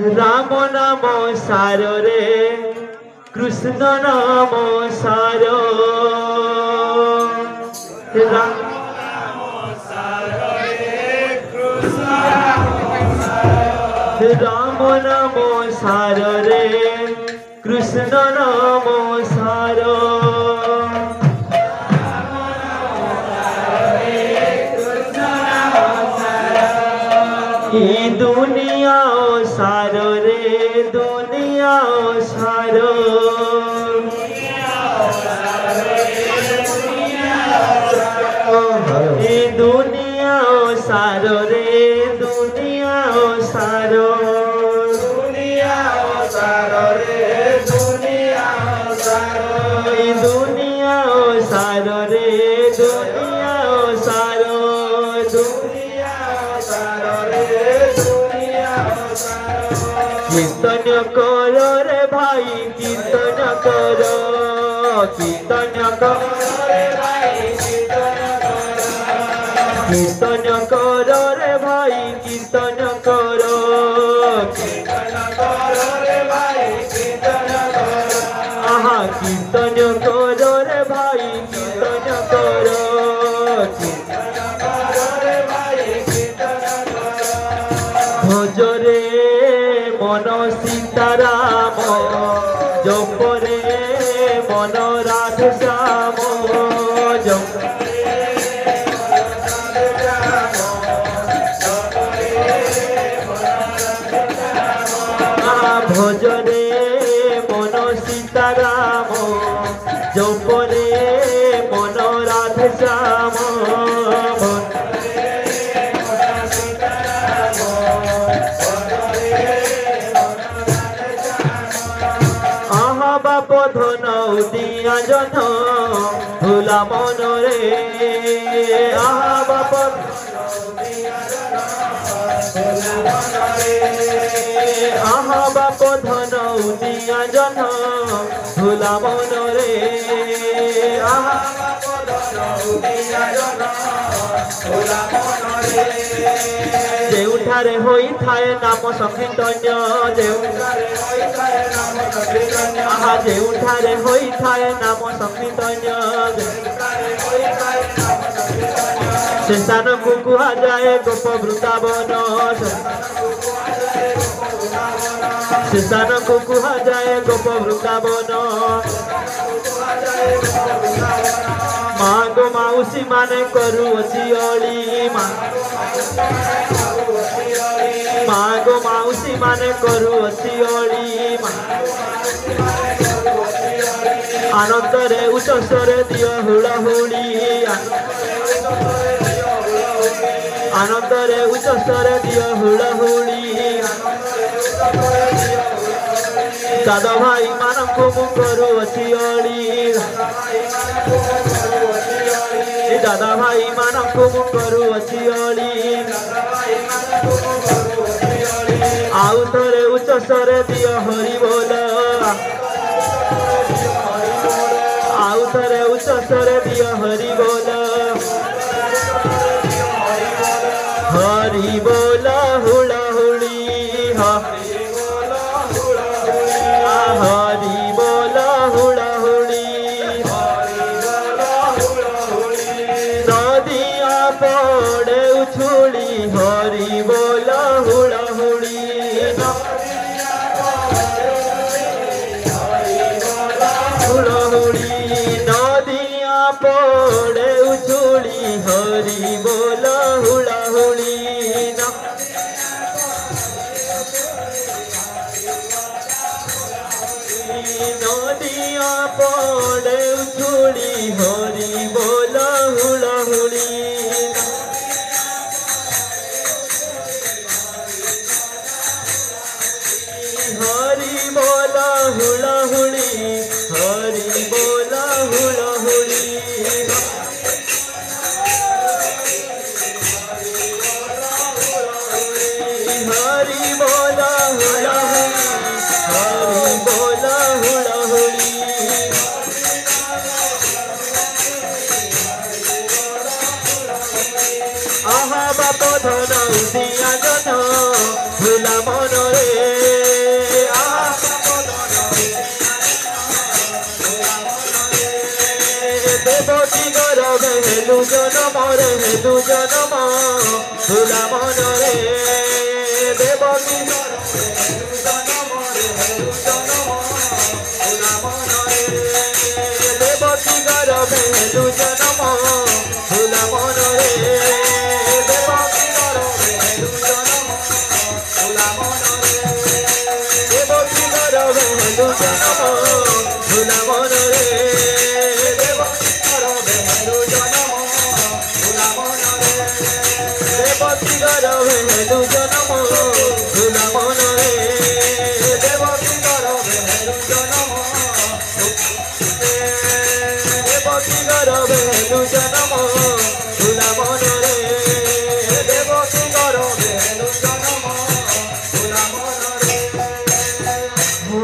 राम नाम सार रे कृष्ण नाम सार राम नाम सार रे कृष्ण नाम सार ई दुनिया सार रे दुनिया सार ई दुनिया सार रे दुनिया सार दुनिया सार रे दुनिया सार ई दुनिया सार रे दुनिया सार दुनिया सार रे दुनिया सार कीर्तन करो रे भाई कीर्तन करो कीर्तन करो रे भाई कीर्तन करो रे भाई कीर्तन करो रे भाई कीर्तन करो आहा कीर्तन करो रे भाई कीर्तन करो रे भाई कीर्तन करो भज रे मन सीताराम जप रे मन राधे श्याम जप भज रे मन सीताराम जप रे मन राधे श्याम आहा बाप धन दिया जन भूला मन रे आहा बाप आहा बाप धन दिया जन भूला मन रे आहा बाप धन दिया जन भूला मन रे जेउठारे होई थाए नाम संकीर्तन्य जेउठारे होई थाए नाम संकीर्तन्य आहा जेउठारे होई थाए नाम संकीर्तन्य जेउठारे होई थाए नाम संकीर्तन्य से स्थान को कुहा जाए गोप वृंदावन से स्थान को कुहा जाए गोप वृंदावन माँ गो माउसी माने करू अछि अली माँ गो माउसी माने करू अछि अली आनंद रे उच्च स्वर दियो हुड़हुड़ी आनंद रे उच्च स्वर दियो हुड़हुड़ी दादा भाई मानक मु करू अछि अली दादा भाई मानक मु करू अछि अली आउ थरे उच्च स्वर दियो हरि बोल आउ थरे उच्च स्वर दियो हरि बोल हरि बोल हुड़हुड़ी हरि बोल हुड़हुड़ी नदिया पड़े उछुड़ी हरि बोल हुड़हुड़ी हुड़हुड़ी नदिया पड़े उछुड़ी हरि बोल हुड़हुड़ी नदिया पड़े उछुड़ी हरि बोल हुड़हुड़ी हरि बोल हुड़हुड़ी हरि बोल हुड़हुड़ी हरि बोल हुड़हुड़ी हरि बोल हुड़हुड़ी आहा बाप धन दिया जन भूला मन रे हेतु जन्म भुला मन रे देवकी देवकी गर्भे हेतु जन्म भुला मन रे देवकी गर्भे हेतु जन्म भुला मन रे देवकी गर्भे हेतु जन्म भुला मन रे